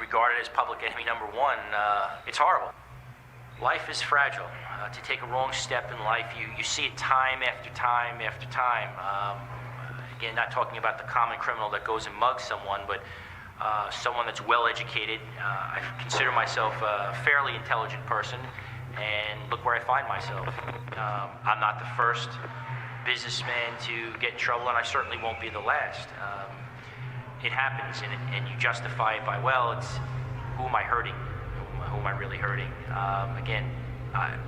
regarded as public enemy number one, it's horrible. Life is fragile. To take a wrong step in life, you see it time after time after time. Again, not talking about the common criminal that goes and mugs someone, but someone that's well educated. I consider myself a fairly intelligent person, and look where I find myself. I'm not the first businessman to get in trouble, and I certainly won't be the last. It happens, and you justify it by, well, it's who am I hurting? Who am I really hurting? Again, I'm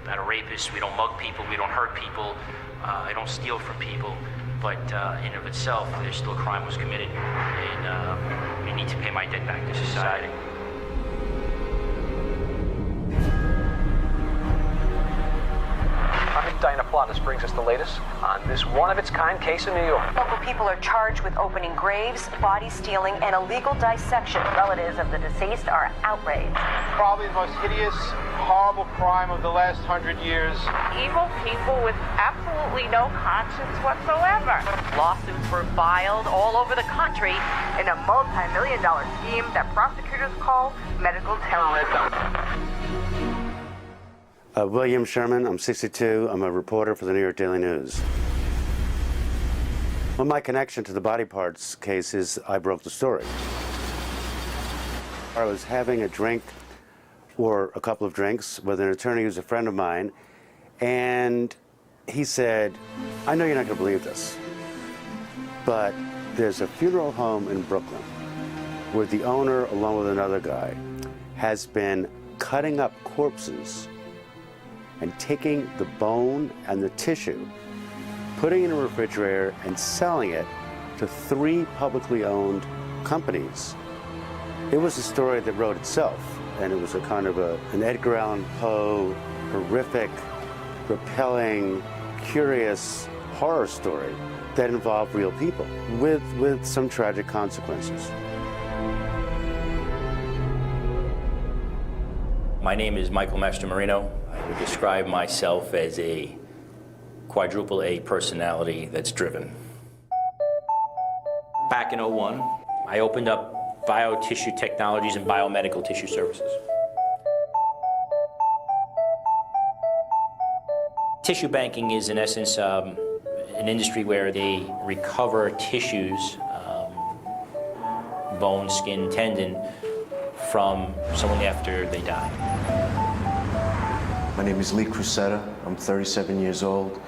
not a rapist. We don't mug people. We don't hurt people. I don't steal from people. But in and of itself, there's still a crime was committed, and I need to pay my debt back to society. I'm Diana Plot. This brings us the latest on this one-of-its-kind case in New York. Local people are charged with opening graves, body stealing, and illegal dissection. Relatives of the deceased are outraged. Probably the most hideous, horrible crime of the last 100 years. Evil people with absolutely no conscience whatsoever. Lawsuits were filed all over the country in a multi-million-dollar scheme that prosecutors call medical terrorism. William Sherman, I'm 62. I'm a reporter for the New York Daily News. Well, my connection to the body parts case is I broke the story. I was having a drink or a couple of drinks with an attorney who's a friend of mine, and he said, I know you're not going to believe this, but there's a funeral home in Brooklyn where the owner, along with another guy, has been cutting up corpses and taking the bone and the tissue, putting it in a refrigerator and selling it to 3 publicly owned companies. It was a story that wrote itself, and it was a kind of an Edgar Allan Poe, horrific, repelling, curious horror story that involved real people with some tragic consequences. My name is Michael Mastromarino. I would describe myself as a quadruple A personality that's driven. Back in '01, I opened up Biotissue Technologies and Biomedical Tissue Services. Tissue banking is, in essence, an industry where they recover tissues, bone, skin, tendon, from someone after they die. My name is Lee Crusetta. I'm 37 years old,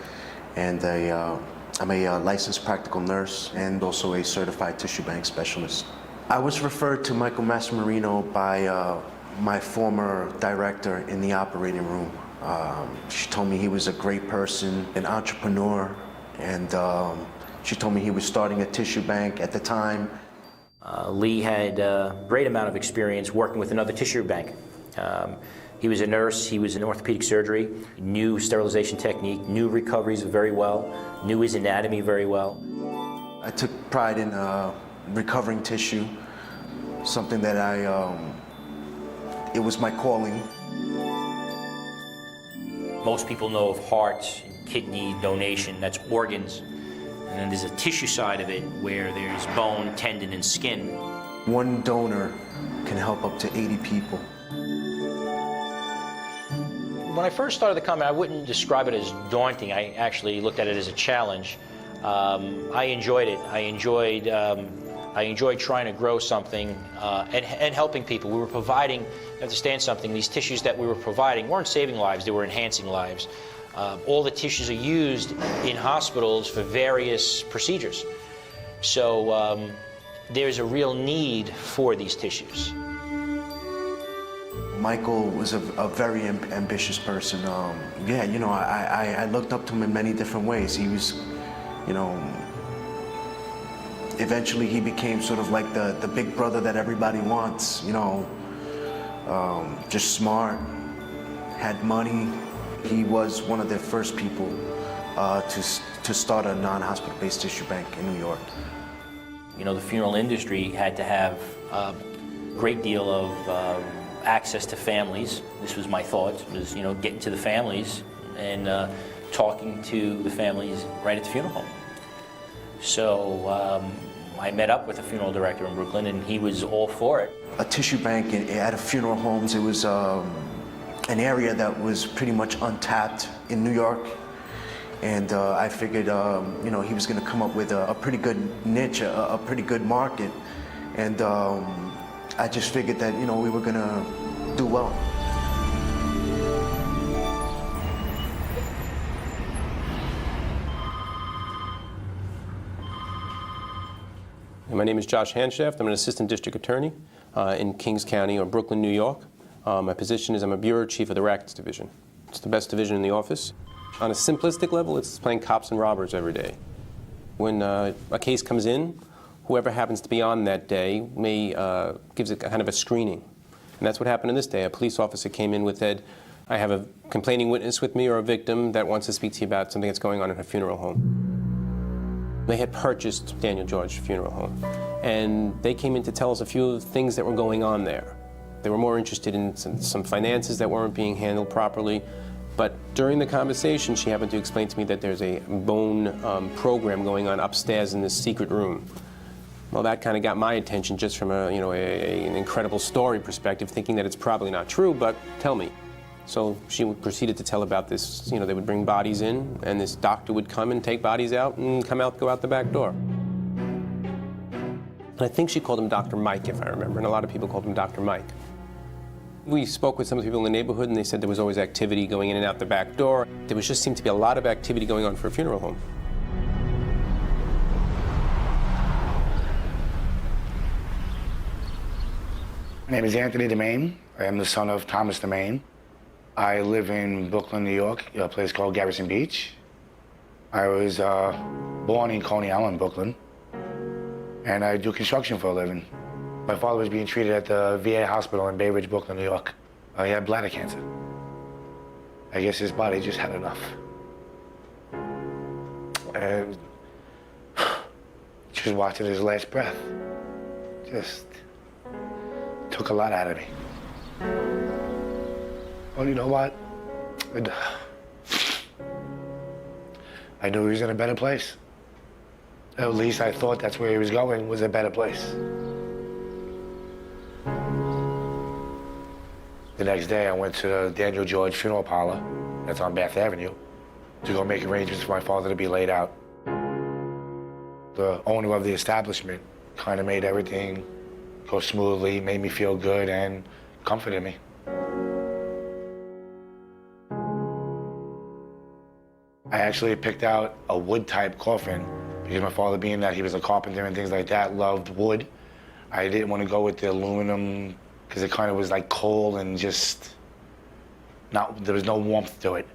and I'm a licensed practical nurse and also a certified tissue bank specialist. I was referred to Michael Mastromarino by my former director in the operating room. She told me he was a great person, an entrepreneur, and she told me he was starting a tissue bank at the time. Lee had a great amount of experience working with another tissue bank. He was a nurse, he was in orthopedic surgery, knew sterilization technique, knew recoveries very well, knew his anatomy very well. I took pride in recovering tissue, something that it was my calling. Most people know of heart, kidney donation, that's organs. And then there's a tissue side of it where there's bone, tendon, and skin. One donor can help up to 80 people. When I first started the company, I wouldn't describe it as daunting. I actually looked at it as a challenge. I enjoyed it. I enjoyed trying to grow something and helping people. We were providing, you understand something, these tissues that we were providing weren't saving lives, they were enhancing lives. All the tissues are used in hospitals for various procedures. So there's a real need for these tissues. Michael was a very ambitious person. Yeah, you know, I looked up to him in many different ways. He was, you know, eventually he became sort of like the big brother that everybody wants, you know, just smart, had money. He was one of the first people to start a non-hospital-based tissue bank in New York. You know, the funeral industry had to have a great deal of access to families. This was my thought, was, you know, getting to the families and talking to the families right at the funeral home. So I met up with a funeral director in Brooklyn, and he was all for it. A tissue bank at a funeral homes, it was an area that was pretty much untapped in New York. And I figured, you know, he was going to come up with a pretty good niche, a pretty good market. And I just figured that, you know, we were going to do well. My name is Josh Hanshaft. I'm an assistant district attorney in Kings County or Brooklyn, New York. My position is I'm a bureau chief of the rackets division. It's the best division in the office. On a simplistic level, it's playing cops and robbers every day. When a case comes in, whoever happens to be on that day gives it kind of a screening. And that's what happened in this day. A police officer came in with said, I have a complaining witness with me or a victim that wants to speak to you about something that's going on in her funeral home. They had purchased Daniel George Funeral Home, and they came in to tell us a few things that were going on there. They were more interested in some finances that weren't being handled properly, but during the conversation, she happened to explain to me that there's a bone program going on upstairs in this secret room. Well, that kind of got my attention just from an incredible story perspective, thinking that it's probably not true, but tell me. So she proceeded to tell about this, they would bring bodies in, and this doctor would come and take bodies out and go out the back door. And I think she called him Dr. Mike, if I remember, and a lot of people called him Dr. Mike. We spoke with some of the people in the neighborhood, and they said there was always activity going in and out the back door. There just seemed to be a lot of activity going on for a funeral home. My name is Anthony DeMaine. I am the son of Thomas DeMaine. I live in Brooklyn, New York, a place called Garrison Beach. I was born in Coney Island, Brooklyn, and I do construction for a living. My father was being treated at the VA hospital in Bay Ridge, Brooklyn, New York. He had bladder cancer. I guess his body just had enough. And just watching his last breath just took a lot out of me. Well, you know what? I knew he was in a better place. At least I thought that's where he was going, was a better place. The next day, I went to the Daniel George Funeral Parlor, that's on Bath Avenue, to go make arrangements for my father to be laid out. The owner of the establishment kind of made everything go smoothly, made me feel good, and comforted me. I actually picked out a wood-type coffin because my father, being that he was a carpenter and things like that, loved wood. I didn't want to go with the aluminum because it kind of was like cold and just there was no warmth to it.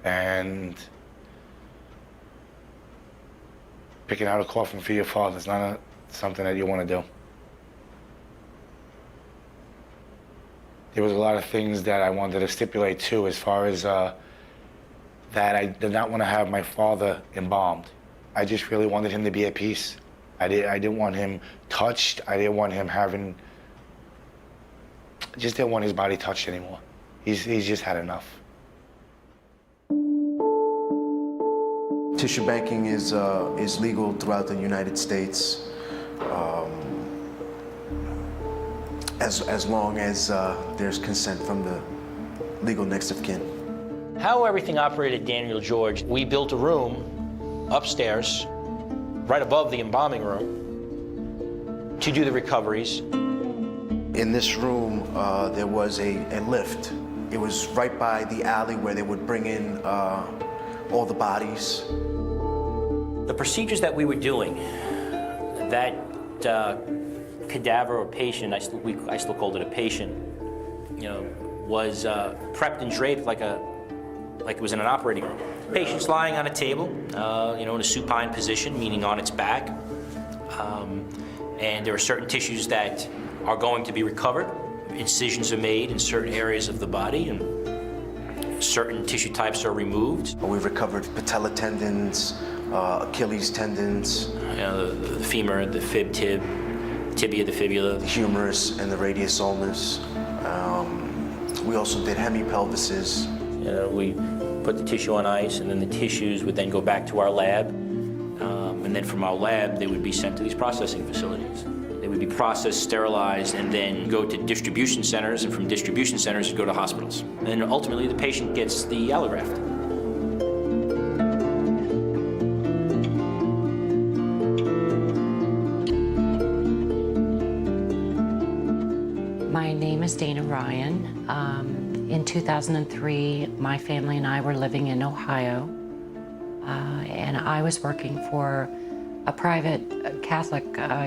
And picking out a coffin for your father is not something that you want to do. There was a lot of things that I wanted to stipulate too, as far as that I did not want to have my father embalmed. I just really wanted him to be at peace. I didn't want him touched. I didn't want him having, I just didn't want his body touched anymore. He's just had enough. Tissue banking is legal throughout the United States, as long as there's consent from the legal next of kin. How everything operated at Daniel George, we built a room upstairs, right above the embalming room, to do the recoveries. In this room, there was a lift. It was right by the alley where they would bring in all the bodies. The procedures that we were doing, that cadaver or patient, I still called it a patient, was prepped and draped like it was in an operating room. Patient's lying on a table, in a supine position, meaning on its back. And there are certain tissues that are going to be recovered. Incisions are made in certain areas of the body, and certain tissue types are removed. We recovered patella tendons, Achilles tendons. The femur, the fib tib, tibia, the fibula. The humerus and the radius ulmus. We also did hemipelvises. We put the tissue on ice, and then the tissues would then go back to our lab, and And then from our lab, they would be sent to these processing facilities. They would be processed, sterilized, and then go to distribution centers, and from distribution centers, go to hospitals. And then ultimately, the patient gets the allograft. My name is Dana Ryan. In 2003, my family and I were living in Ohio, and I was working for a private Catholic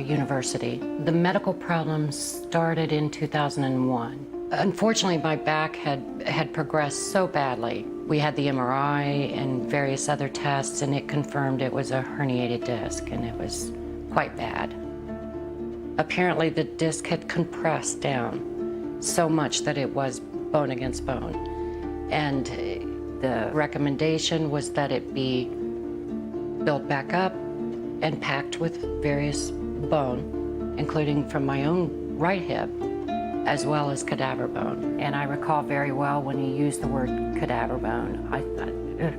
university. The medical problems started in 2001. Unfortunately, my back had progressed so badly. We had the MRI and various other tests, and it confirmed it was a herniated disc, and it was quite bad. Apparently, the disc had compressed down so much that it was bone against bone. And the recommendation was that it be built back up and packed with various bone, including from my own right hip, as well as cadaver bone. And I recall very well when he used the word cadaver bone, I thought, ugh.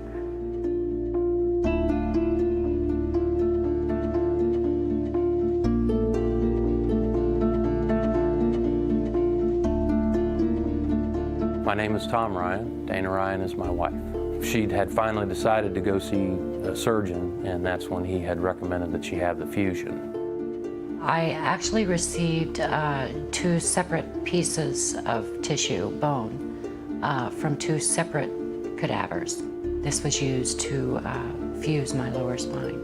My name is Tom Ryan. Dana Ryan is my wife. She had finally decided to go see a surgeon, and that's when he had recommended that she have the fusion. I actually received 2 separate pieces of tissue, bone, from 2 separate cadavers. This was used to fuse my lower spine.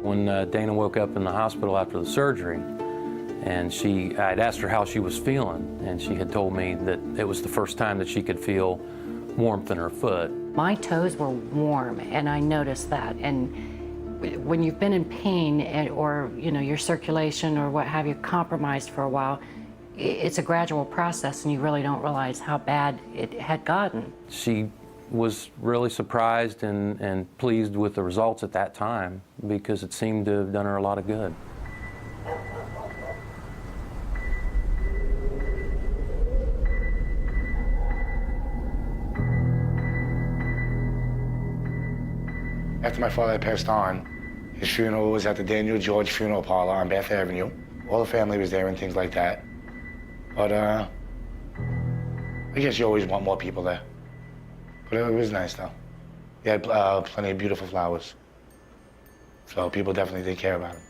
When Dana woke up in the hospital after the surgery, and I'd asked her how she was feeling, and she had told me that it was the first time that she could feel warmth in her foot. My toes were warm, and I noticed that. And when you've been in pain or your circulation or what have you compromised for a while, it's a gradual process, and you really don't realize how bad it had gotten. She was really surprised and pleased with the results at that time because it seemed to have done her a lot of good. After my father had passed on, his funeral was at the Daniel George Funeral Parlor on Bath Avenue. All the family was there and things like that. But I guess you always want more people there. But it was nice though. He had plenty of beautiful flowers. So people definitely did care about him.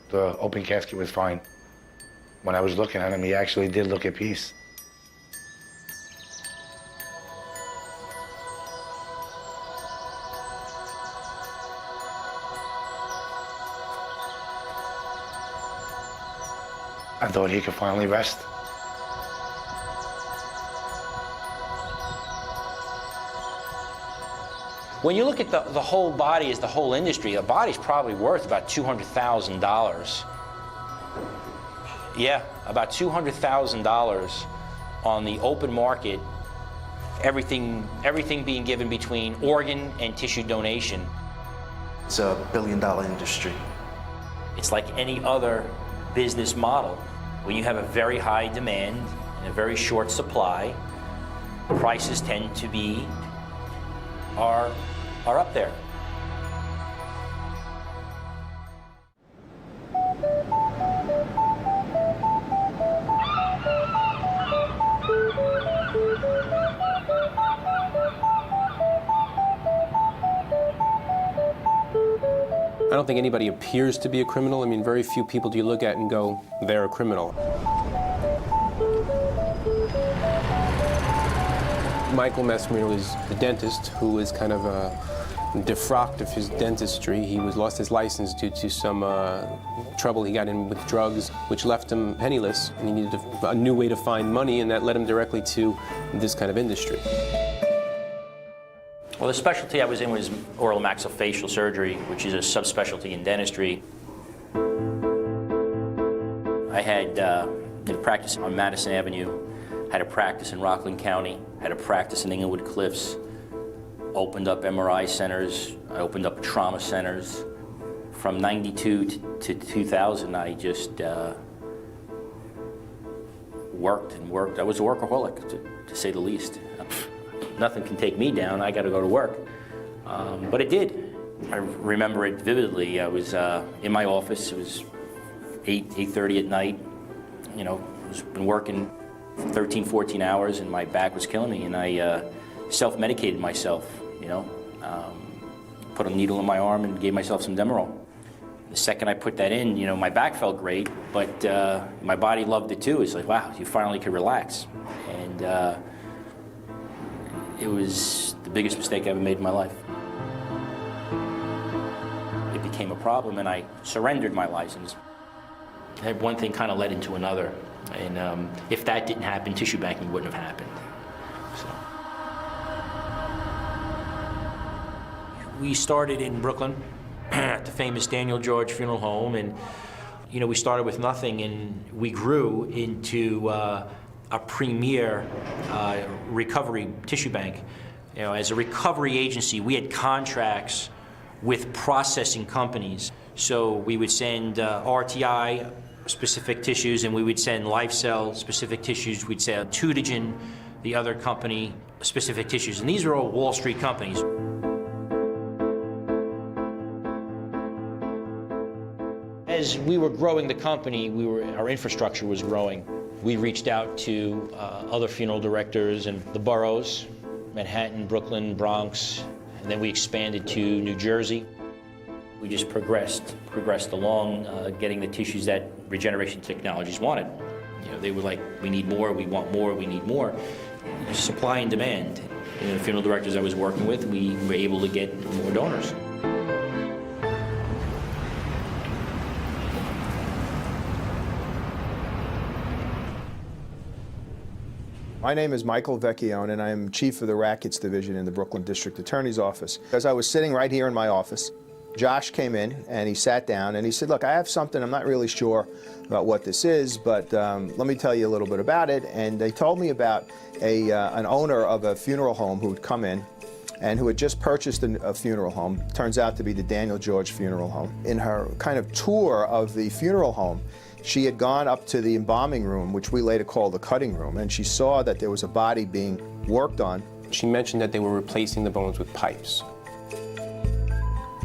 The open casket was fine. When I was looking at him, he actually did look at peace. I thought he could finally rest. When you look at the whole body as the whole industry, a body's probably worth about $200,000. Yeah, about $200,000 on the open market, everything being given between organ and tissue donation. It's a billion-dollar industry. It's like any other business model. When you have a very high demand and a very short supply, prices tend to be are up there. I don't think anybody appears to be a criminal. I mean, very few people do you look at and go, they're a criminal. Michael Massimino is a dentist who was kind of defrocked of his dentistry. He lost his license due to some trouble he got in with drugs, which left him penniless, and he needed a new way to find money, and that led him directly to this kind of industry. Well, the specialty I was in was oral maxillofacial surgery, which is a subspecialty in dentistry. I had did a practice on Madison Avenue, had a practice in Rockland County, had a practice in Inglewood Cliffs, opened up MRI centers, I opened up trauma centers. From '92 to 2000, I just worked and worked. I was a workaholic, to say the least. Nothing can take me down. I got to go to work. But it did. I remember it vividly. I was in my office. It was 8:30 at night. You know, I've been working 13, 14 hours, and my back was killing me, and I self-medicated myself, you know. Put a needle in my arm and gave myself some Demerol. The second I put that in, you know, my back felt great, but my body loved it too. It's like, wow, you finally could relax. And it was the biggest mistake I ever made in my life. It became a problem, and I surrendered my license. One thing kind of led into another, and if that didn't happen, tissue banking wouldn't have happened. So. We started in Brooklyn at the famous Daniel George Funeral Home, and you know, we started with nothing, and we grew into a premier recovery tissue bank. You know, as a recovery agency, we had contracts with processing companies. So we would send RTI specific tissues, and we would send LifeCell specific tissues. We'd send Tutagen, the other company, specific tissues. And these are all Wall Street companies. As we were growing the company, our infrastructure was growing. We reached out to other funeral directors in the boroughs, Manhattan, Brooklyn, Bronx, and then we expanded to New Jersey. We just progressed along, getting the tissues that Regeneration Technologies wanted. You know, they were like, we need more, we want more, we need more. Supply and demand. You know, the funeral directors I was working with, we were able to get more donors. My name is Michael Vecchione, and I am Chief of the Rackets Division in the Brooklyn District Attorney's Office. As I was sitting right here in my office, Josh came in and he sat down and he said, look, I have something, I'm not really sure about what this is, but let me tell you a little bit about it. And they told me about an owner of a funeral home who had come in and who had just purchased a funeral home. Turns out to be the Daniel George Funeral Home. In her kind of tour of the funeral home, she had gone up to the embalming room, which we later called the cutting room, and she saw that there was a body being worked on. She mentioned that they were replacing the bones with pipes.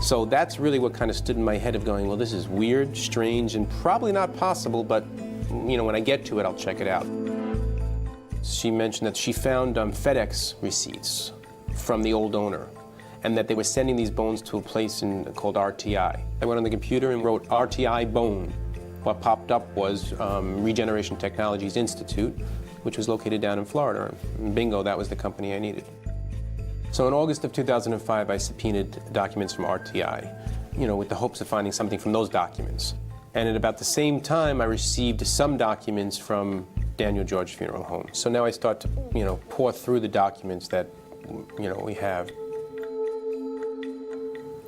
So that's really what kind of stood in my head of going, well, this is weird, strange, and probably not possible, but you know, when I get to it, I'll check it out. She mentioned that she found FedEx receipts from the old owner, and that they were sending these bones to a place called RTI. I went on the computer and wrote RTI bone. What popped up was Regeneration Technologies Institute, which was located down in Florida. And bingo, that was the company I needed. So in August of 2005, I subpoenaed documents from RTI, you know, with the hopes of finding something from those documents. And at about the same time, I received some documents from Daniel George Funeral Home. So now I start to, you know, pour through the documents that, you know, we have.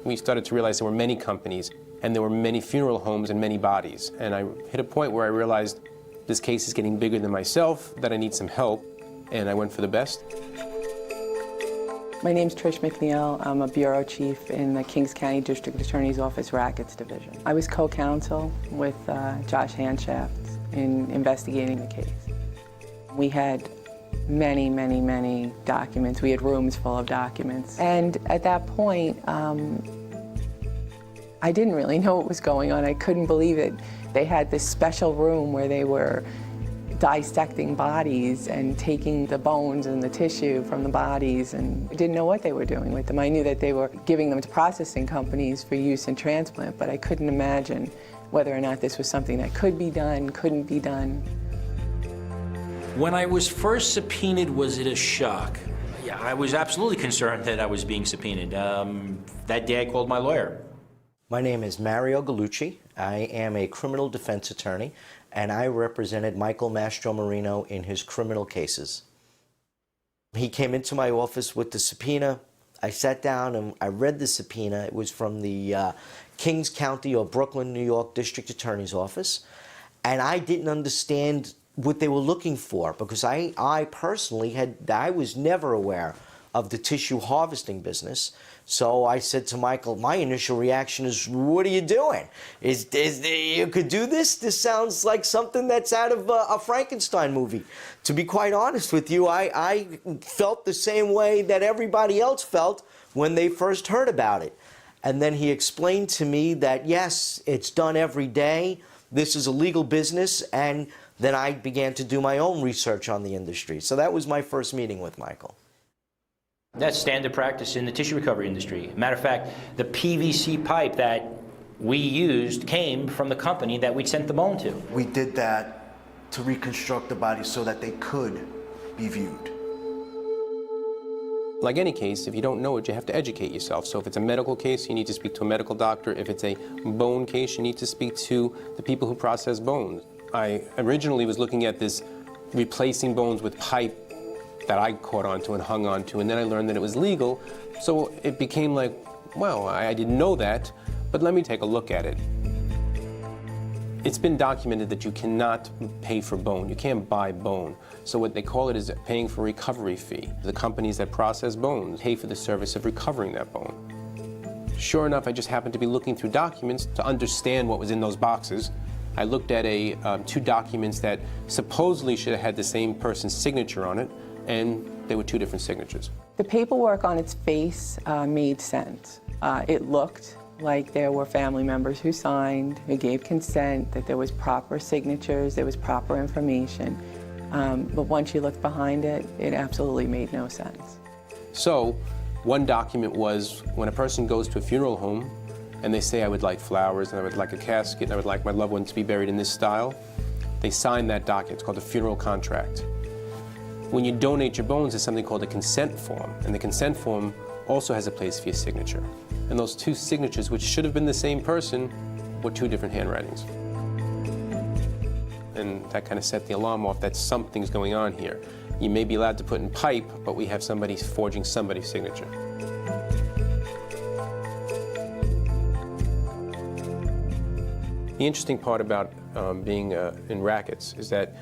We started to realize there were many companies, and there were many funeral homes and many bodies. And I hit a point where I realized this case is getting bigger than myself, that I need some help, and I went for the best. My name's Trish McNeil. I'm a bureau chief in the Kings County District Attorney's Office Rackets Division. I was co-counsel with Josh Handshaft in investigating the case. We had many, many, many documents. We had rooms full of documents. And at that point, I didn't really know what was going on. I couldn't believe it. They had this special room where they were dissecting bodies and taking the bones and the tissue from the bodies, and I didn't know what they were doing with them. I knew that they were giving them to processing companies for use in transplant, but I couldn't imagine whether or not this was something that could be done, couldn't be done. When I was first subpoenaed, was it a shock? Yeah, I was absolutely concerned that I was being subpoenaed. That day I called my lawyer. My name is Mario Gallucci. I am a criminal defense attorney, and I represented Michael Mastromarino in his criminal cases. He came into my office with the subpoena. I sat down and I read the subpoena. It was from the Kings County or Brooklyn, New York District Attorney's Office, and I didn't understand what they were looking for, because I personally I was never aware of the tissue harvesting business. So I said to Michael, my initial reaction is, what are you doing? You could do this? This sounds like something that's out of a Frankenstein movie. To be quite honest with you, I felt the same way that everybody else felt when they first heard about it. And then he explained to me that, yes, it's done every day. This is a legal business. And then I began to do my own research on the industry. So that was my first meeting with Michael. That's standard practice in the tissue recovery industry. Matter of fact, the PVC pipe that we used came from the company that we sent the bone to. We did that to reconstruct the body so that they could be viewed. Like any case, if you don't know it, you have to educate yourself. So if it's a medical case, you need to speak to a medical doctor. If it's a bone case, you need to speak to the people who process bones. I originally was looking at this replacing bones with pipe that I caught onto and hung onto, and then I learned that it was legal. So it became like, well, I didn't know that, but let me take a look at it. It's been documented that you cannot pay for bone. You can't buy bone. So what they call it is paying for recovery fee. The companies that process bones pay for the service of recovering that bone. Sure enough, I just happened to be looking through documents to understand what was in those boxes. I looked at two documents that supposedly should have had the same person's signature on it, and they were two different signatures. The paperwork on its face made sense. It looked like there were family members who signed, who gave consent, that there was proper signatures, there was proper information. But once you looked behind it, it absolutely made no sense. So one document was when a person goes to a funeral home and they say, I would like flowers and I would like a casket and I would like my loved one to be buried in this style, they sign that document. It's called a funeral contract. When you donate your bones, there's something called a consent form, and the consent form also has a place for your signature. And those two signatures, which should have been the same person, were two different handwritings. And that kind of set the alarm off that something's going on here. You may be allowed to put in pipe, but we have somebody forging somebody's signature. The interesting part about being in rackets is that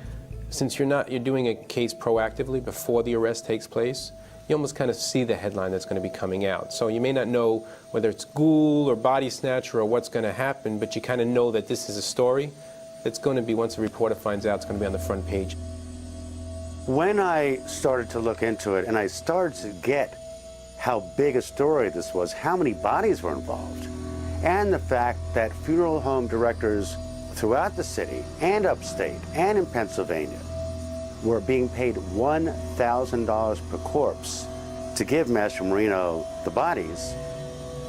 since you're doing a case proactively before the arrest takes place, you almost kind of see the headline that's going to be coming out. So you may not know whether it's ghoul or body snatcher or what's going to happen, but you kind of know that this is a story that's going to be, once the reporter finds out, it's going to be on the front page. When I started to look into it and I started to get how big a story this was, how many bodies were involved, and the fact that funeral home directors throughout the city and upstate and in Pennsylvania were being paid $1,000 per corpse to give Master Marino the bodies,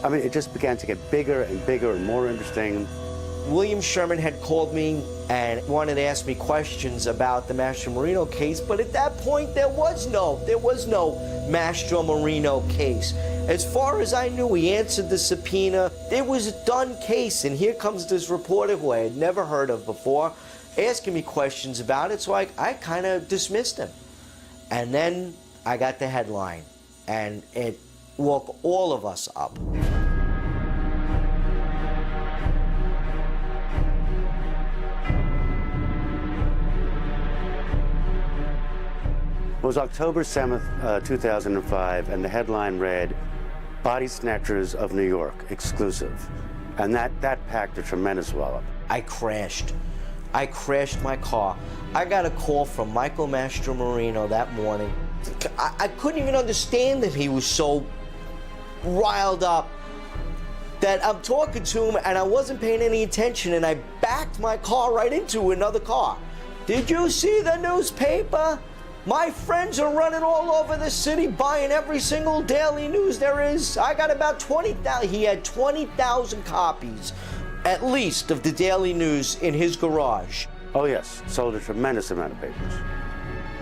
I mean, it just began to get bigger and bigger and more interesting. William Sherman had called me and wanted to ask me questions about the Mastro Marino case, but at that point there was no Mastro Marino case. As far as I knew, he answered the subpoena. It was a done case, and here comes this reporter who I had never heard of before, asking me questions about it, so I kind of dismissed him. And then I got the headline, and it woke all of us up. It was October 7th, 2005, and the headline read, Body Snatchers of New York, exclusive. And that packed a tremendous wallop. I crashed my car. I got a call from Michael Mastro Marino that morning. I couldn't even understand that he was so riled up that I'm talking to him and I wasn't paying any attention, and I backed my car right into another car. Did you see the newspaper? My friends are running all over the city buying every single daily news there is. I got about 20,000. He had 20,000 copies, at least, of the Daily News in his garage. Oh yes, sold a tremendous amount of papers.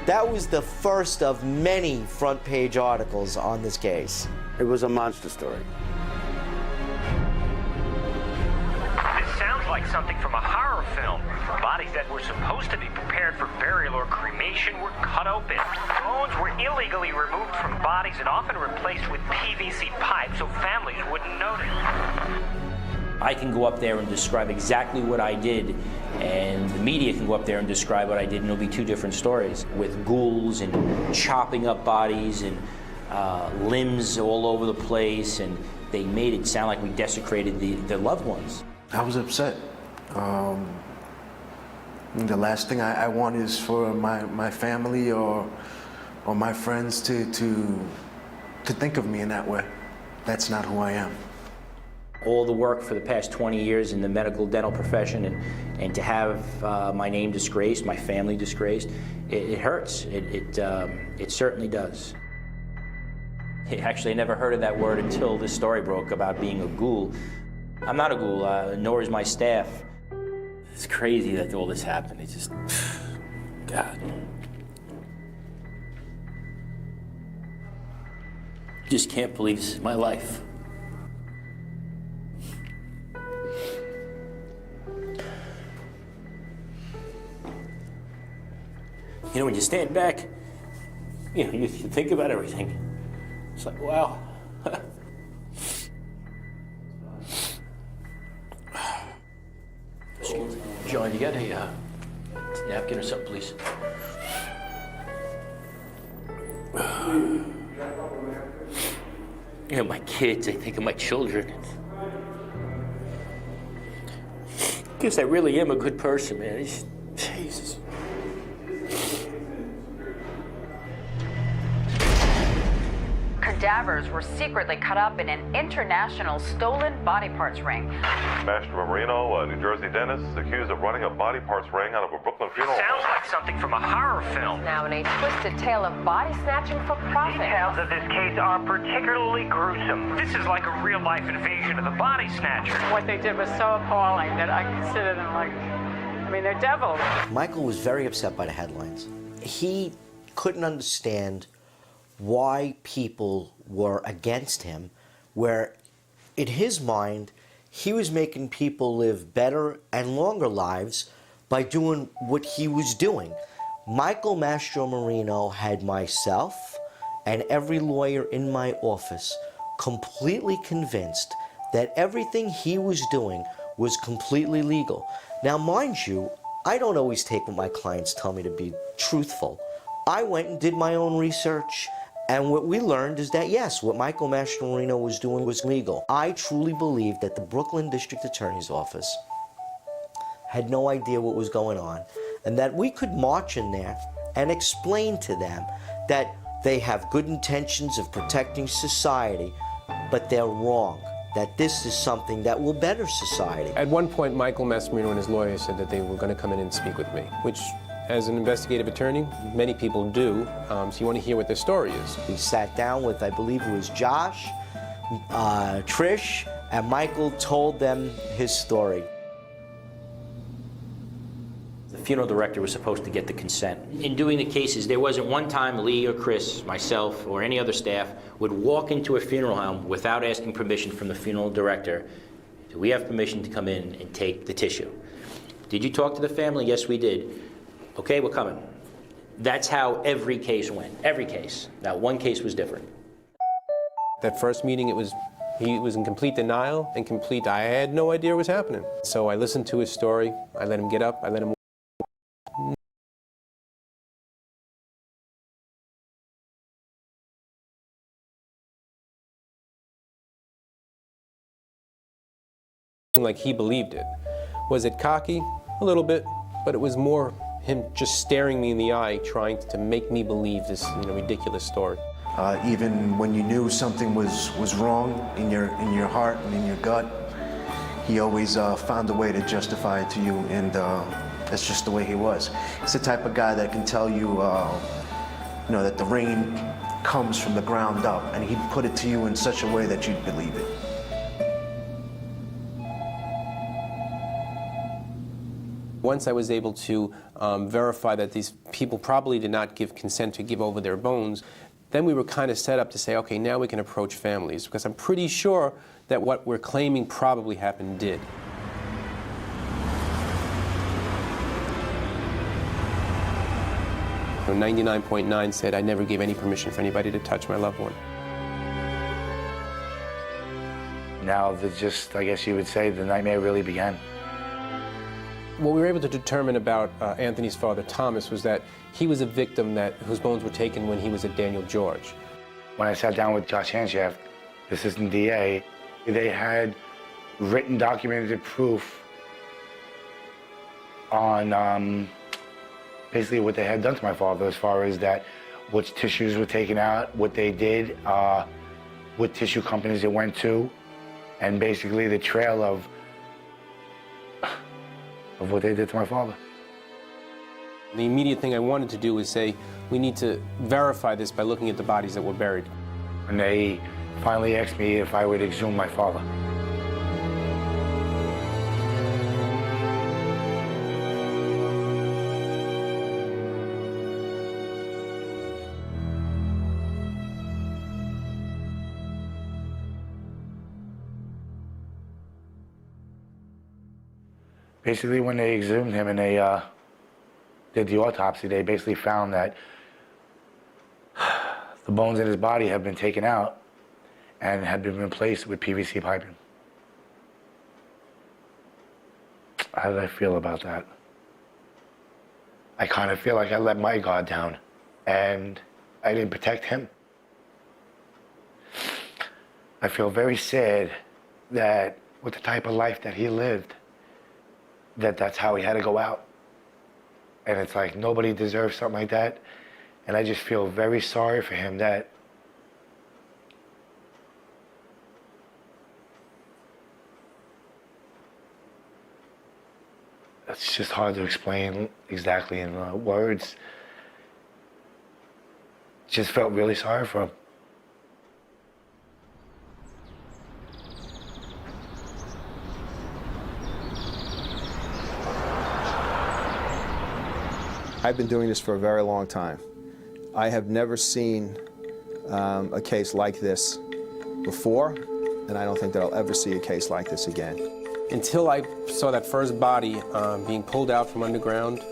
That was the first of many front page articles on this case. It was a monster story. This sounds like something from a horror film. Bodies that were supposed to be prepared for burial or cremation were cut open. Bones were illegally removed from bodies and often replaced with PVC pipe so families wouldn't notice. I can go up there and describe exactly what I did, and the media can go up there and describe what I did, and it'll be two different stories, with ghouls and chopping up bodies and limbs all over the place, and they made it sound like we desecrated their loved ones. I was upset. The last thing I want is for my family or my friends to think of me in that way. That's not who I am. all the work for the past 20 years in the medical dental profession, and to have my name disgraced, my family disgraced, it hurts. It certainly does. Actually, I never heard of that word until this story broke about being a ghoul. I'm not a ghoul, nor is my staff. It's crazy that all this happened. It's just, God. Just can't believe this is my life. You know, when you stand back, you think about everything. It's like, wow. Excuse me. John, you got a napkin or something, please? You know, my kids, I think of my children. Guess I really am a good person, man. Jesus. Cadavers were secretly cut up in an international stolen body parts ring. Mastro Marino, a New Jersey dentist, accused of running a body parts ring out of a Brooklyn funeral Sounds home. like something from a horror film. Now in a twisted tale of body snatching for profit. Details of this case are particularly gruesome. This is like a real-life invasion of the body snatchers. What they did was so appalling that I consider them like, I mean, they're devils. Michael was very upset by the headlines. He couldn't understand why people were against him, where in his mind, he was making people live better and longer lives by doing what he was doing. Michael Mastromarino had myself and every lawyer in my office completely convinced that everything he was doing was completely legal. Now, mind you, I don't always take what my clients tell me to be truthful. I went and did my own research, and what we learned is that, yes, what Michael Mastromarino was doing was legal. I truly believe that the Brooklyn District Attorney's Office had no idea what was going on, and that we could march in there and explain to them that they have good intentions of protecting society, but they're wrong, that this is something that will better society. At one point, Michael Mastromarino and his lawyer said that they were going to come in and speak with me, which, as an investigative attorney, many people do, so you want to hear what their story is. We sat down with, I believe it was Josh, Trish, and Michael told them his story. The funeral director was supposed to get the consent. In doing the cases, there wasn't one time Lee or Chris, myself, or any other staff would walk into a funeral home without asking permission from the funeral director. Do we have permission to come in and take the tissue? Did you talk to the family? Yes, we did. Okay, we're coming. That's how every case went, every case. Now, one case was different. That first meeting, he was in complete denial and I had no idea what was happening. So I listened to his story, I let him get up, I let him like he believed it. Was it cocky? A little bit, but it was more him just staring me in the eye, trying to make me believe this ridiculous story. Even when you knew something was wrong in your heart and in your gut, he always found a way to justify it to you, and that's just the way he was. He's the type of guy that can tell you, that the rain comes from the ground up, and he'd put it to you in such a way that you'd believe it. Once I was able to verify that these people probably did not give consent to give over their bones, then we were kind of set up to say, okay, now we can approach families, because I'm pretty sure that what we're claiming probably happened did. So 99.9 said I never gave any permission for anybody to touch my loved one. Now, I guess you would say, the nightmare really began. What we were able to determine about Anthony's father, Thomas, was that he was a victim whose bones were taken when he was at Daniel George. When I sat down with Josh Hanshaft, the assistant DA, they had written documented proof on basically what they had done to my father, as far as that, which tissues were taken out, what they did, what tissue companies it went to, and basically the trail of what they did to my father. The immediate thing I wanted to do was say, we need to verify this by looking at the bodies that were buried. And they finally asked me if I would exhume my father. Basically, when they exhumed him and they did the autopsy, they basically found that the bones in his body had been taken out and had been replaced with PVC piping. How did I feel about that? I kind of feel like I let my guard down and I didn't protect him. I feel very sad that with the type of life that he lived, that's how he had to go out. And it's like nobody deserves something like that. And I just feel very sorry for him that it's just hard to explain exactly in words. Just felt really sorry for him. I've been doing this for a very long time. I have never seen a case like this before, and I don't think that I'll ever see a case like this again. Until I saw that first body being pulled out from underground,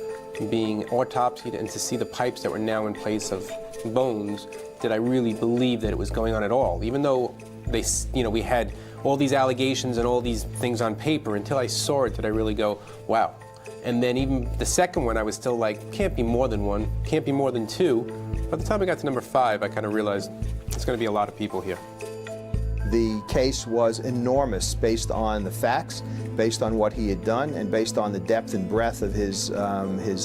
being autopsied, and to see the pipes that were now in place of bones, did I really believe that it was going on at all. Even though we had all these allegations and all these things on paper, until I saw it did I really go, wow. And then even the second one, I was still like, can't be more than one, can't be more than two. By the time I got to number 5, I kind of realized there's going to be a lot of people here. The case was enormous based on the facts, based on what he had done, and based on the depth and breadth of his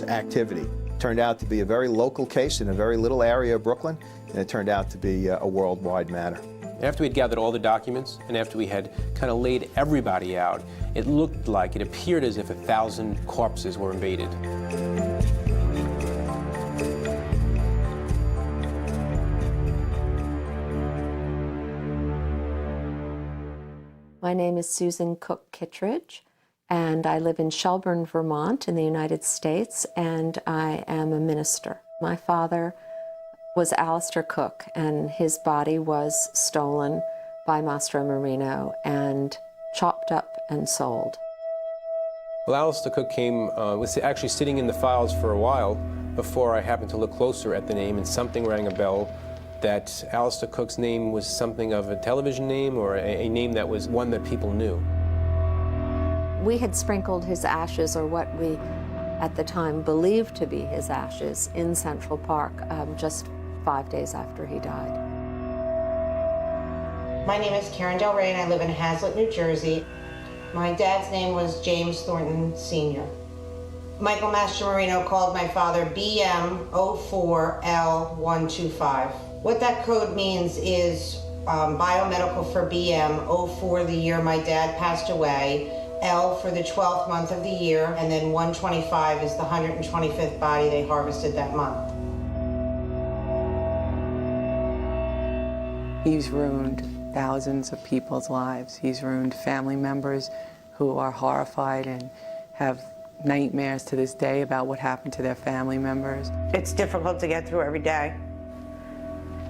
activity. It turned out to be a very local case in a very little area of Brooklyn, and it turned out to be a worldwide matter. After we had gathered all the documents, and after we had kind of laid everybody out, it looked like, it appeared as if 1,000 corpses were invaded. My name is Susan Cook Kittredge, and I live in Shelburne, Vermont in the United States, and I am a minister. My father was Alistair Cook, and his body was stolen by Mastro Marino and chopped up and sold. Well, Alistair Cook was actually sitting in the files for a while before I happened to look closer at the name, and something rang a bell that Alistair Cook's name was something of a television name or a name that was one that people knew. We had sprinkled his ashes, or what we at the time believed to be his ashes, in Central Park just 5 days after he died. My name is Karen Del Rey and I live in Hazlet, New Jersey. My dad's name was James Thornton Sr. Michael Mastromarino called my father BM04L125. What that code means is biomedical for BM, 04 the year my dad passed away, L for the 12th month of the year, and then 125 is the 125th body they harvested that month. He's ruined thousands of people's lives. He's ruined family members who are horrified and have nightmares to this day about what happened to their family members. It's difficult to get through every day.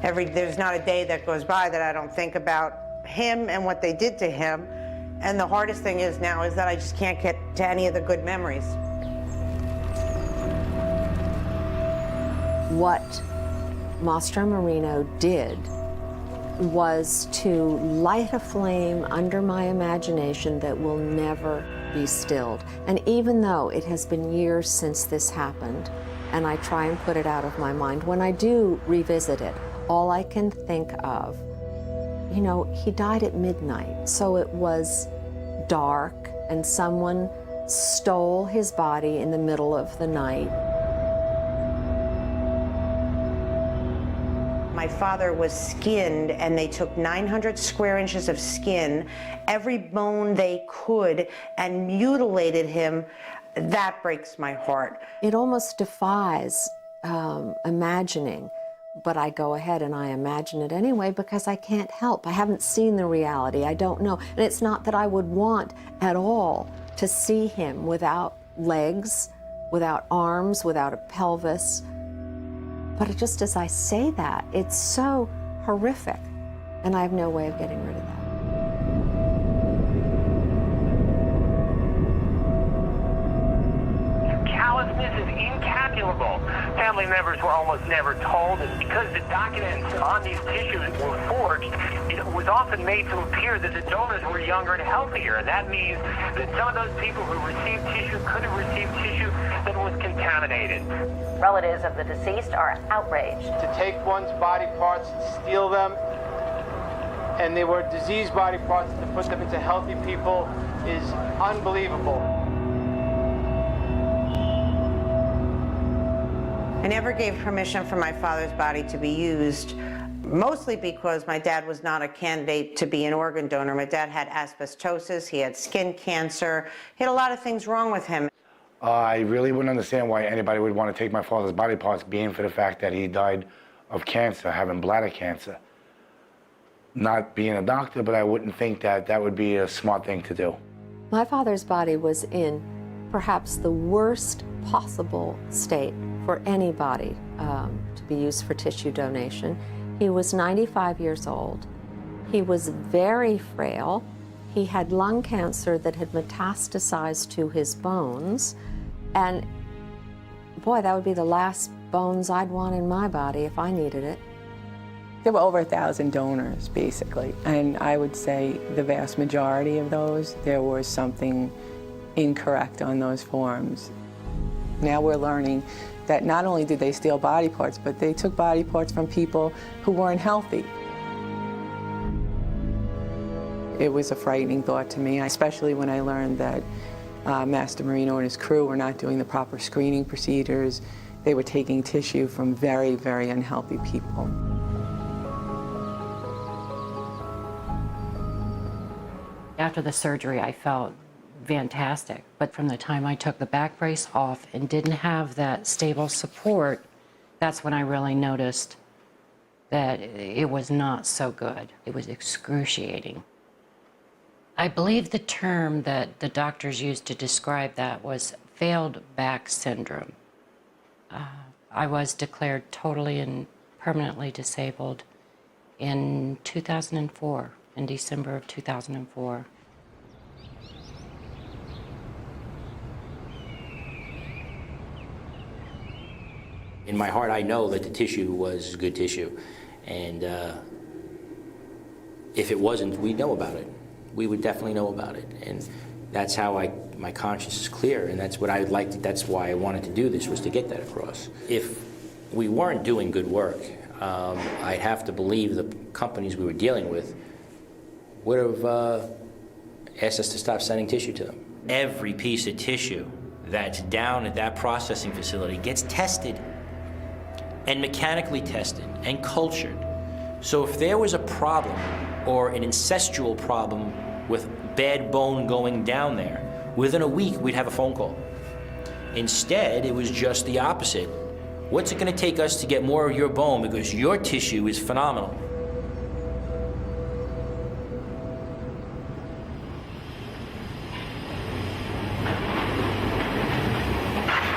There's not a day that goes by that I don't think about him and what they did to him. And the hardest thing is now is that I just can't get to any of the good memories. What Mastro Marino did was to light a flame under my imagination that will never be stilled. And even though it has been years since this happened, and I try and put it out of my mind, when I do revisit it, all I can think of, he died at midnight, so it was dark, and someone stole his body in the middle of the night. My father was skinned, and they took 900 square inches of skin, every bone they could, and mutilated him. That breaks my heart. It almost defies imagining, but I go ahead and I imagine it anyway because I can't help. I haven't seen the reality. I don't know. And it's not that I would want at all to see him without legs, without arms, without a pelvis. But just as I say that, it's so horrific, and I have no way of getting rid of that. Callousness is incalculable. Family members were almost never told, and because the documents on these tissues were forged, it was often made to appear that the donors were younger and healthier. And that means that some of those people who received tissue could have received tissue that was contaminated. Relatives of the deceased are outraged. To take one's body parts and steal them, and they were diseased body parts, to put them into healthy people is unbelievable. I never gave permission for my father's body to be used, mostly because my dad was not a candidate to be an organ donor. My dad had asbestosis, he had skin cancer, he had a lot of things wrong with him. I really wouldn't understand why anybody would want to take my father's body parts, being for the fact that he died of cancer, having bladder cancer. Not being a doctor, but I wouldn't think that that would be a smart thing to do. My father's body was in perhaps the worst possible state for anybody to be used for tissue donation. He was 95 years old. He was very frail. He had lung cancer that had metastasized to his bones. And boy, that would be the last bones I'd want in my body if I needed it. There were over 1,000 donors, basically. And I would say the vast majority of those, there was something incorrect on those forms. Now we're learning that not only did they steal body parts, but they took body parts from people who weren't healthy. It was a frightening thought to me, especially when I learned that Master Marino and his crew were not doing the proper screening procedures. They were taking tissue from very, very unhealthy people. After the surgery, I felt fantastic. But from the time I took the back brace off and didn't have that stable support, that's when I really noticed that it was not so good. It was excruciating. I believe the term that the doctors used to describe that was failed back syndrome. I was declared totally and permanently disabled in 2004, in December of 2004. In my heart, I know that the tissue was good tissue, and if it wasn't, we'd know about it. We would definitely know about it, and that's how my conscience is clear, and that's what I would like to, that's why I wanted to do this, was to get that across. If we weren't doing good work, I'd have to believe the companies we were dealing with would have asked us to stop sending tissue to them. Every piece of tissue that's down at that processing facility gets tested and mechanically tested and cultured. So if there was a problem or an incestual problem with bad bone going down there, within a week we'd have a phone call. Instead, it was just the opposite. What's it gonna take us to get more of your bone because your tissue is phenomenal?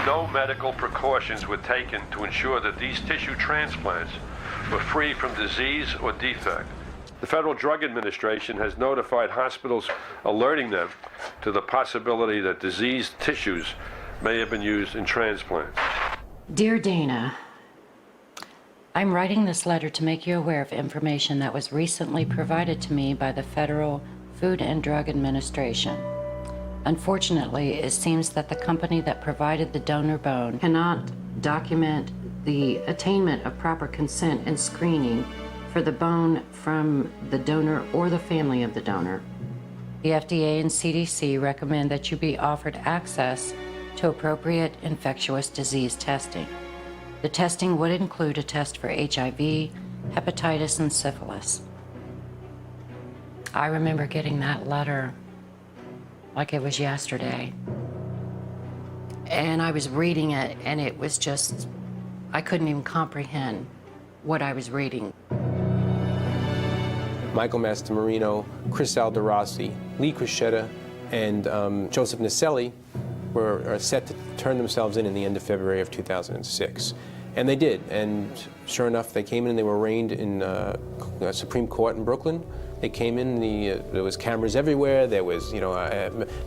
No medical precautions were taken to ensure that these tissue transplants were free from disease or defect. The Federal Drug Administration has notified hospitals, alerting them to the possibility that diseased tissues may have been used in transplants. Dear Dana, I'm writing this letter to make you aware of information that was recently provided to me by the Federal Food and Drug Administration. Unfortunately, it seems that the company that provided the donor bone cannot document the attainment of proper consent and screening for the bone from the donor or the family of the donor. The FDA and CDC recommend that you be offered access to appropriate infectious disease testing. The testing would include a test for HIV, hepatitis, and syphilis. I remember getting that letter like it was yesterday. And I was reading it, and it was just, I couldn't even comprehend what I was reading. Michael Mastromarino, Chris Alderossi, Lee Crescetta, and Joseph Naselli were set to turn themselves in the end of February of 2006. And they did, and sure enough, they came in and they were arraigned in Supreme Court in Brooklyn. They came in, there was cameras everywhere, there was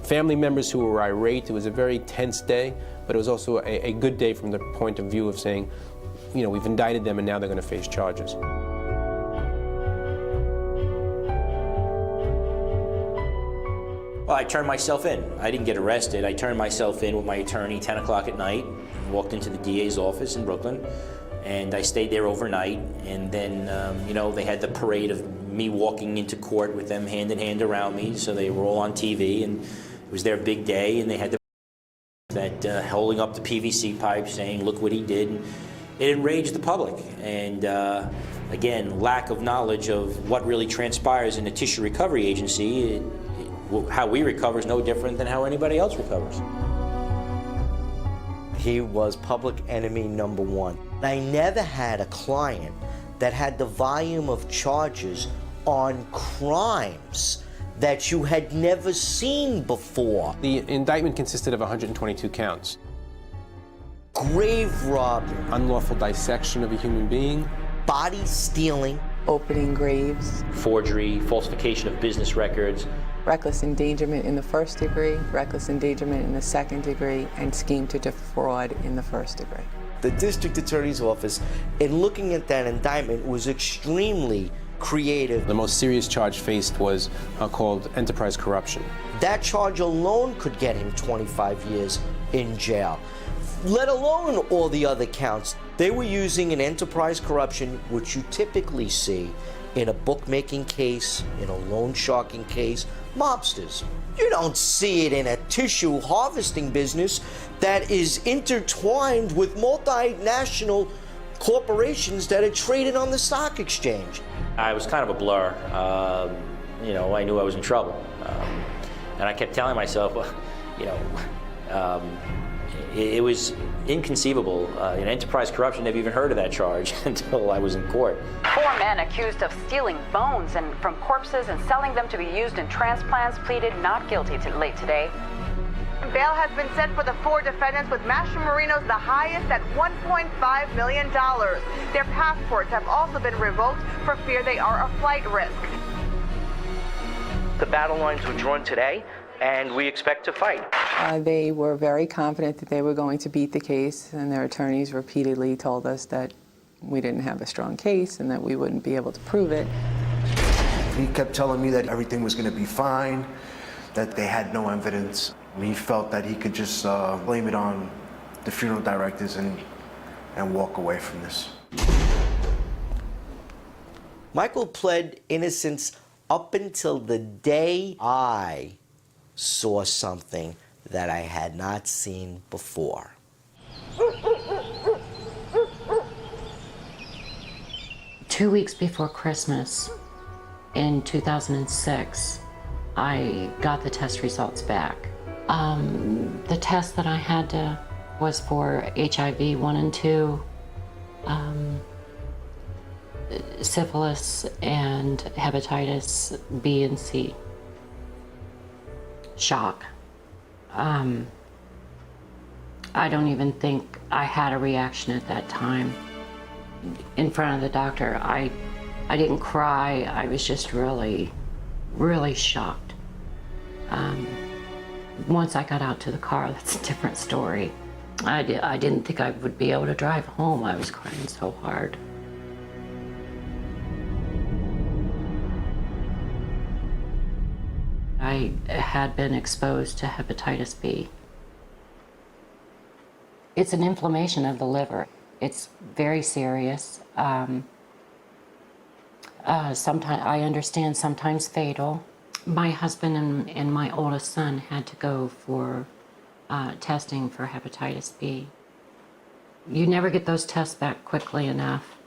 family members who were irate. It was a very tense day, but it was also a good day from the point of view of saying, we've indicted them and now they're going to face charges. Well, I turned myself in. I didn't get arrested. I turned myself in with my attorney 10 o'clock at night, walked into the DA's office in Brooklyn, and I stayed there overnight. And then, they had the parade of me walking into court with them hand in hand around me, so they were all on TV, and it was their big day, and they had that holding up the PVC pipe saying, look what he did. And it enraged the public. And again, lack of knowledge of what really transpires in the tissue recovery agency. How we recover is no different than how anybody else recovers. He was public enemy number one. I never had a client that had the volume of charges on crimes that you had never seen before. The indictment consisted of 122 counts. Grave robbery. Unlawful dissection of a human being. Body stealing. Opening graves. Forgery, falsification of business records. Reckless endangerment in the first degree, reckless endangerment in the second degree, and scheme to defraud in the first degree. The district attorney's office, in looking at that indictment, was extremely creative. The most serious charge faced was called enterprise corruption. That charge alone could get him 25 years in jail, let alone all the other counts. They were using an enterprise corruption, which you typically see in a bookmaking case, in a loan sharking case, mobsters. You don't see it in a tissue harvesting business that is intertwined with multinational corporations that are traded on the stock exchange. I was kind of a blur. I knew I was in trouble. And I kept telling myself, it was inconceivable. In enterprise corruption, never even heard of that charge until I was in court. 4 men accused of stealing bones from corpses and selling them to be used in transplants pleaded not guilty late today. Bail has been set for the 4 defendants, with Mastromarino's the highest at $1.5 million. Their passports have also been revoked for fear they are a flight risk. The battle lines were drawn today, and we expect to fight. They were very confident that they were going to beat the case, and their attorneys repeatedly told us that we didn't have a strong case and that we wouldn't be able to prove it. He kept telling me that everything was going to be fine, that they had no evidence. He felt that he could just blame it on the funeral directors and walk away from this. Michael pled innocence up until the day I saw something that I had not seen before. 2 weeks before Christmas in 2006, I got the test results back. The test that I had was for HIV 1 and 2, syphilis, and hepatitis B and C. Shock. I don't even think I had a reaction at that time. In front of the doctor, I didn't cry. I was just really, really shocked. Once I got out to the car, that's a different story. I didn't think I would be able to drive home. I was crying so hard. I had been exposed to hepatitis B. It's an inflammation of the liver. It's very serious. Sometimes, I understand, sometimes fatal. My husband and my oldest son had to go for testing for hepatitis B. You never get those tests back quickly enough.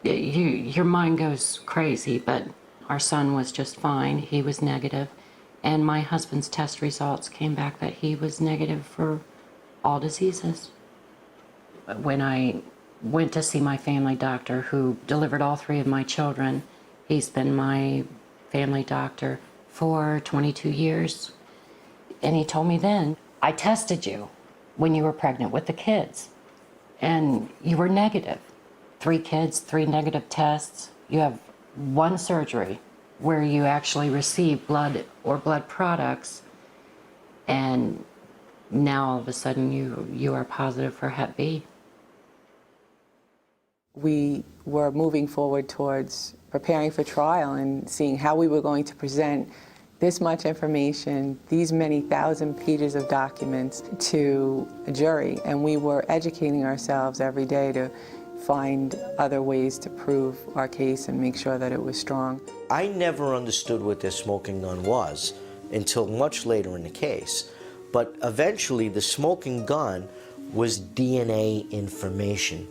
your mind goes crazy, but our son was just fine. He was negative, and my husband's test results came back that he was negative for all diseases. When I went to see my family doctor who delivered all 3 of my children, he's been my family doctor for 22 years, and he told me then, I tested you when you were pregnant with the kids, and you were negative. 3 kids, 3 negative tests. You have 1 surgery where you actually receive blood or blood products, and now all of a sudden you are positive for Hep B. We were moving forward towards preparing for trial and seeing how we were going to present this much information, these many thousand pages of documents to a jury. And we were educating ourselves every day to find other ways to prove our case and make sure that it was strong. I never understood what their smoking gun was until much later in the case. But eventually the smoking gun was DNA information.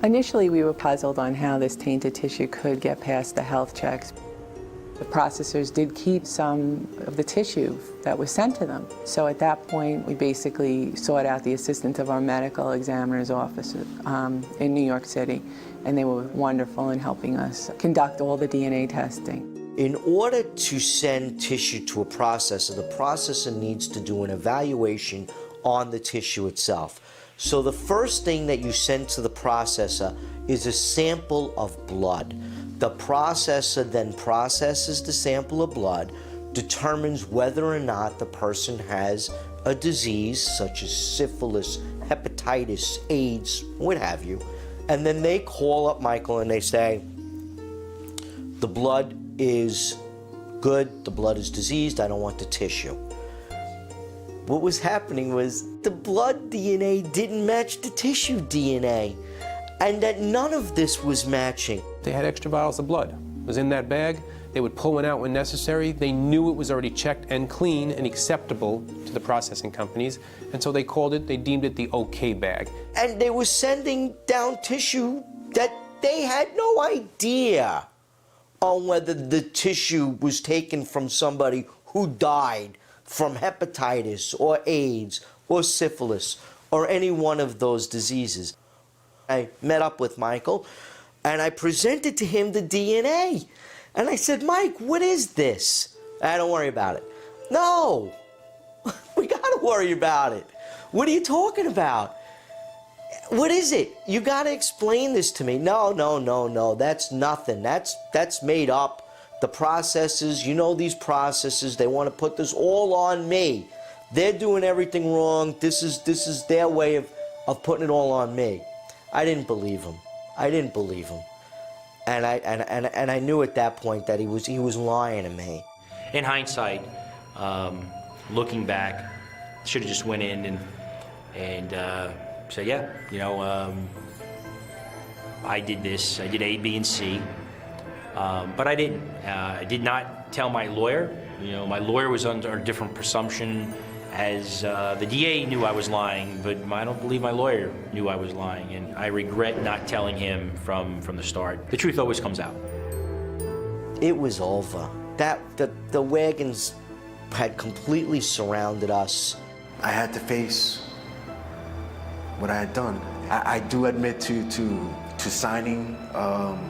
Initially, we were puzzled on how this tainted tissue could get past the health checks. The processors did keep some of the tissue that was sent to them. So at that point, we basically sought out the assistant of our medical examiner's office in New York City, and they were wonderful in helping us conduct all the DNA testing. In order to send tissue to a processor, the processor needs to do an evaluation on the tissue itself. So the first thing that you send to the processor is a sample of blood. The processor then processes the sample of blood, determines whether or not the person has a disease such as syphilis, hepatitis, AIDS, what have you, and then they call up Michael and they say, the blood is good, the blood is diseased, I don't want the tissue. What was happening was the blood DNA didn't match the tissue DNA, and that none of this was matching. They had extra vials of blood. It was in that bag. They would pull one out when necessary. They knew it was already checked and clean and acceptable to the processing companies, and so they called it, they deemed it the okay bag. And they were sending down tissue that they had no idea on whether the tissue was taken from somebody who died from hepatitis or AIDS or syphilis or any one of those diseases. I met up with Michael and I presented to him the DNA. And I said, Mike, what is this? Don't worry about it. No, we gotta worry about it. What are you talking about? What is it? You gotta explain this to me. No, that's nothing. That's made up. The processes, you know these processes, they want to put this all on me. They're doing everything wrong. This is their way of putting it all on me. I didn't believe him. And I knew at that point that he was lying to me. In hindsight, looking back, should have just went in and said, yeah, you know, I did this. I did A, B, and C. But I didn't. I did not tell my lawyer. You know, my lawyer was under a different presumption, as the DA knew I was lying, but I don't believe my lawyer knew I was lying, and I regret not telling him from the start. The truth always comes out. It was over. The wagons had completely surrounded us. I had to face what I had done. I do admit to signing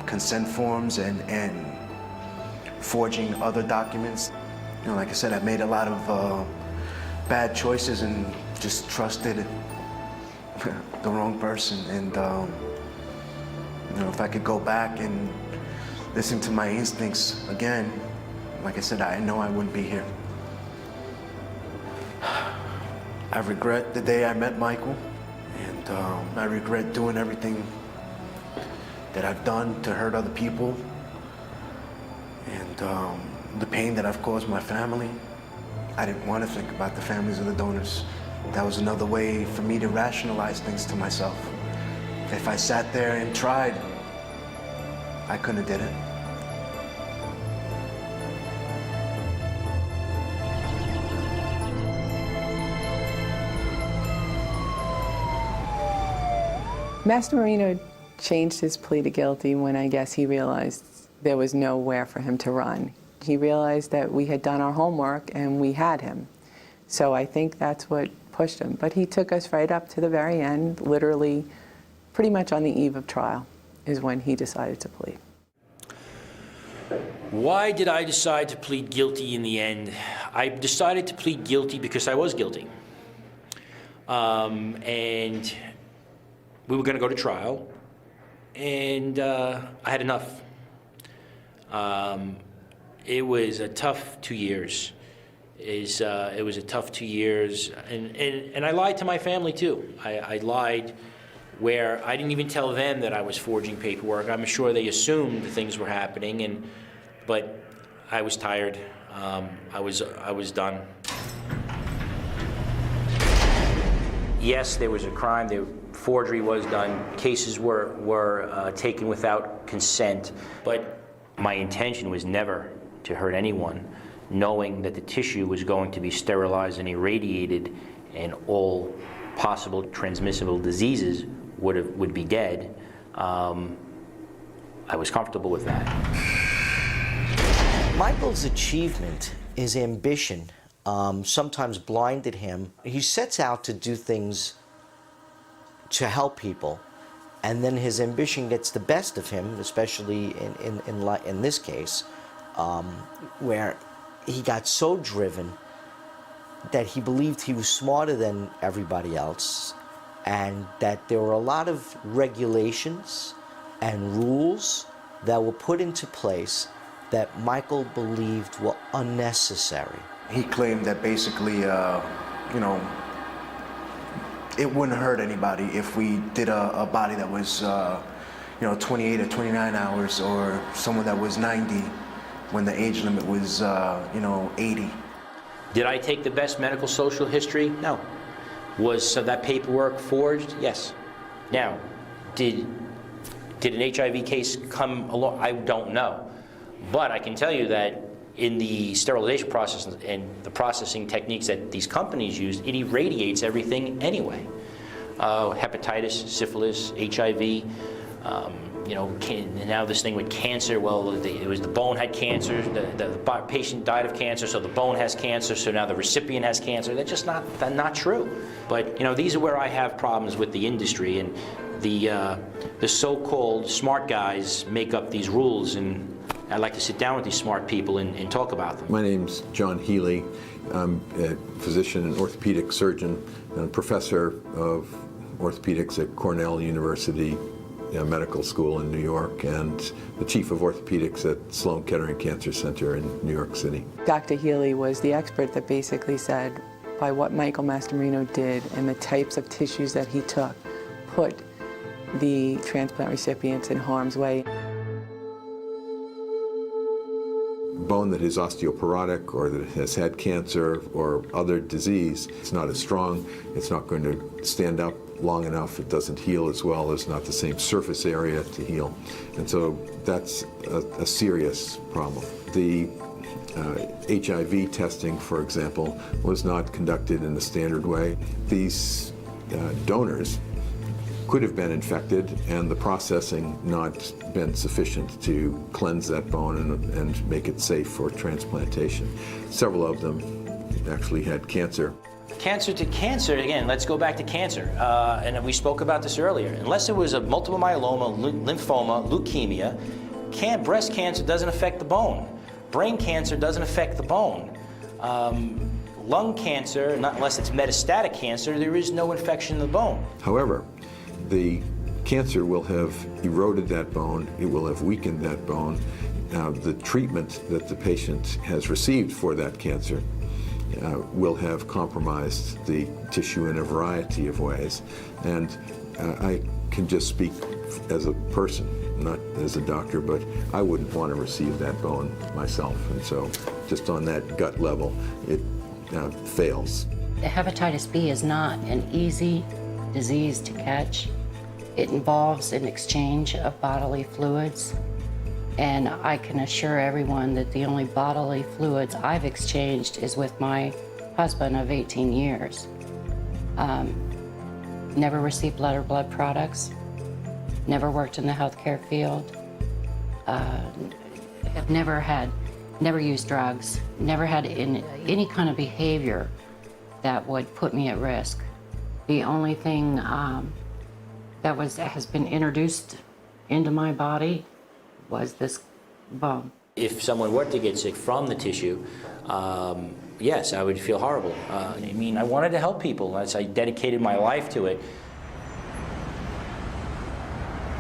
consent forms and forging other documents. You know, like I said, I made a lot of bad choices and just trusted the wrong person. And you know, if I could go back and listen to my instincts again, like I said, I know I wouldn't be here. I regret the day I met Michael, and I regret doing everything that I've done to hurt other people, and the pain that I've caused my family. I didn't want to think about the families of the donors. That was another way for me to rationalize things to myself. If I sat there and tried, I couldn't have did it. Master Marino changed his plea to guilty when I guess he realized there was nowhere for him to run. He realized that we had done our homework and we had him. So I think that's what pushed him. But he took us right up to the very end, literally pretty much on the eve of trial is when he decided to plead. Why did I decide to plead guilty in the end? I decided to plead guilty because I was guilty. And we were going to go to trial, and I had enough. It was a tough 2 years. It was a tough 2 years, and I lied to my family too. I lied where I didn't even tell them that I was forging paperwork. I'm sure they assumed things were happening, but I was tired. I was done. Yes, there was a crime. Forgery was done. Cases were taken without consent, but my intention was never to hurt anyone, knowing that the tissue was going to be sterilized and irradiated, and all possible transmissible diseases would be dead. I was comfortable with that. Michael's achievement, his ambition, sometimes blinded him. He sets out to do things to help people, and then his ambition gets the best of him, especially in this case, where he got so driven that he believed he was smarter than everybody else, and that there were a lot of regulations and rules that were put into place that Michael believed were unnecessary. He claimed that basically, it wouldn't hurt anybody if we did a body that was, 28 or 29 hours, or someone that was 90 when the age limit was, 80. Did I take the best medical social history? No. Was that paperwork forged? Yes. Now, did an HIV case come along? I don't know. But I can tell you that in the sterilization process and the processing techniques that these companies use, it irradiates everything anyway. Hepatitis, syphilis, HIV, now this thing with cancer, well, it was the bone had cancer, the patient died of cancer, so the bone has cancer, so now the recipient has cancer. That's just not true. But, these are where I have problems with the industry, and the so-called smart guys make up these rules, and I'd like to sit down with these smart people and talk about them. My name's John Healy. I'm a physician and orthopedic surgeon and a professor of orthopedics at Cornell University Medical School in New York, and the chief of orthopedics at Sloan Kettering Cancer Center in New York City. Dr. Healy was the expert that basically said, by what Michael Mastromarino did and the types of tissues that he took, put the transplant recipients in harm's way. Bone that is osteoporotic or that has had cancer or other disease, it's not as strong, it's not going to stand up long enough, it doesn't heal as well, there's not the same surface area to heal. And so that's a serious problem. The HIV testing, for example, was not conducted in a standard way. These donors could have been infected and the processing not been sufficient to cleanse that bone and make it safe for transplantation. Several of them actually had cancer. Cancer to cancer, again, let's go back to cancer. And we spoke about this earlier. Unless it was a multiple myeloma, lymphoma, leukemia, breast cancer doesn't affect the bone. Brain cancer doesn't affect the bone. Lung cancer, unless it's metastatic cancer, there is no infection in the bone. However, the cancer will have eroded that bone, it will have weakened that bone. The treatment that the patient has received for that cancer will have compromised the tissue in a variety of ways. And I can just speak as a person, not as a doctor, but I wouldn't want to receive that bone myself. And so just on that gut level, it fails. Hepatitis B is not an easy disease to catch. It involves an exchange of bodily fluids. And I can assure everyone that the only bodily fluids I've exchanged is with my husband of 18 years. Never received blood or blood products. never worked in the healthcare field, have never used drugs, never had any kind of behavior that would put me at risk. The only thing that has been introduced into my body was this bone. If someone were to get sick from the tissue, yes, I would feel horrible. I mean, I wanted to help people. I dedicated my life to it.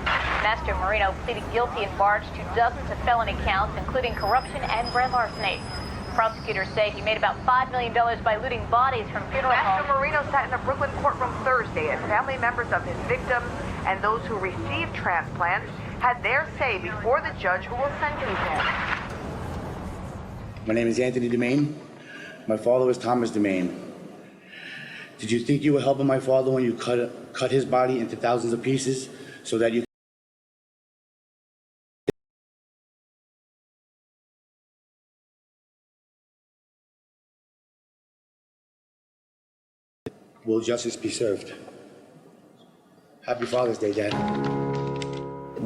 Mastro Marino pleaded guilty and barged to dozens of felony counts, including corruption and grand larceny. Prosecutors say he made about $5 million by looting bodies from funeral homes. Mastro Marino sat in a Brooklyn courtroom Thursday as family members of his victims and those who received transplants had their say before the judge who will sentence him. My name is Anthony DeMaine. My father was Thomas DeMaine. Did you think you were helping my father when you cut his body into thousands of pieces so that you will justice be served? Happy Father's Day, Dad.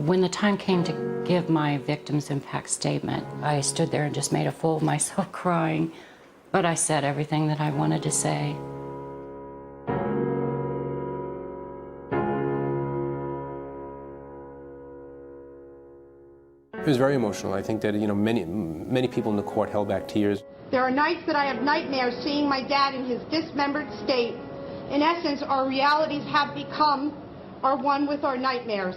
When the time came to give my victim's impact statement, I stood there and just made a fool of myself crying, but I said everything that I wanted to say. It was very emotional. I think that many people in the court held back tears. There are nights that I have nightmares seeing my dad in his dismembered state. In essence, our realities have become our one with our nightmares.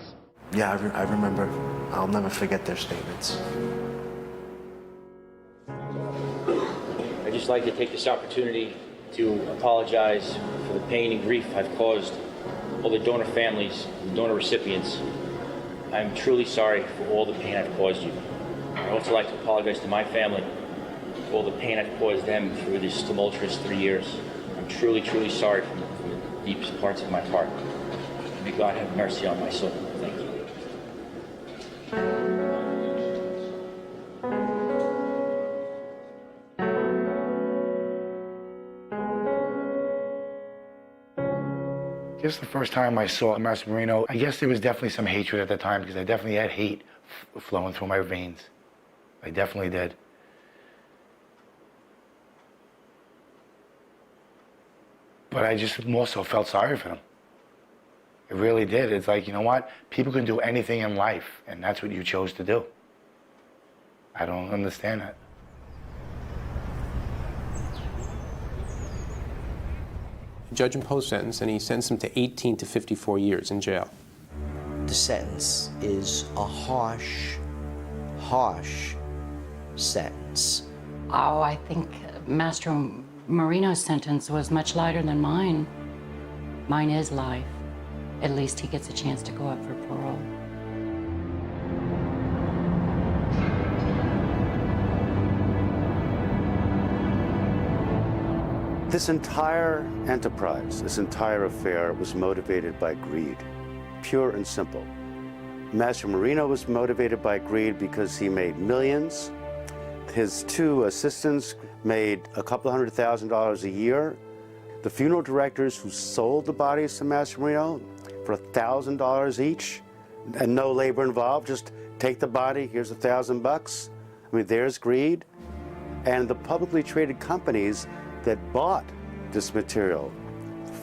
Yeah, I remember. I'll never forget their statements. I'd just like to take this opportunity to apologize for the pain and grief I've caused all the donor families and donor recipients. I'm truly sorry for all the pain I've caused you. I'd also like to apologize to my family for all the pain I've caused them through this tumultuous 3 years. I'm truly, truly sorry from the deepest parts of my heart. May God have mercy on my soul. Thank you. Just the first time I saw Mastro Marino, I guess there was definitely some hatred at the time because I definitely had hate flowing through my veins. I definitely did. But I just more so felt sorry for them. It really did. It's like, you know what? People can do anything in life, and that's what you chose to do. I don't understand that. The judge imposed sentence, and he sentenced him to 18 to 54 years in jail. The sentence is a harsh, harsh sentence. Oh, I think Mastro Marino's sentence was much lighter than mine. Mine is life. At least he gets a chance to go up for parole. This entire enterprise, this entire affair was motivated by greed, pure and simple. Mastro Marino was motivated by greed because he made millions. His two assistants made a couple $100,000 a year. The funeral directors who sold the bodies to Mastro Marino for $1,000 each, and no labor involved, just take the body, here's $1,000. I mean, there's greed. And the publicly traded companies that bought this material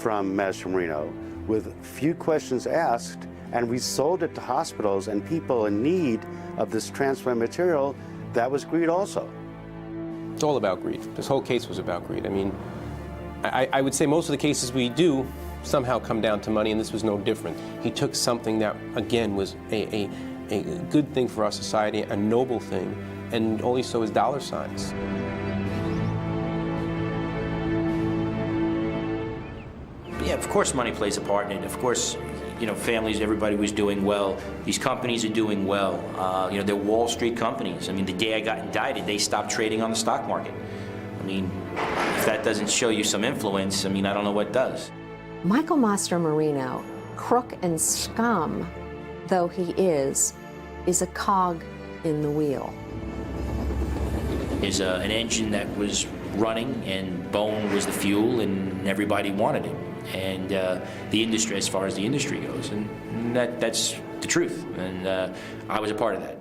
from Mastro Marino with few questions asked, and we sold it to hospitals and people in need of this transplant material, that was greed also. It's all about greed. This whole case was about greed. I mean, I would say most of the cases we do somehow come down to money, and this was no different. He took something that, again, was a good thing for our society, a noble thing, and all he saw was dollar signs. Yeah, of course money plays a part in it. Of course, families, everybody was doing well. These companies are doing well. They're Wall Street companies. I mean, the day I got indicted, they stopped trading on the stock market. I mean, if that doesn't show you some influence, I mean, I don't know what does. Michael Mastro Marino, crook and scum though he is a cog in the wheel. There's an engine that was running, and bone was the fuel, and everybody wanted it. And the industry, as far as the industry goes, and that's the truth, and I was a part of that.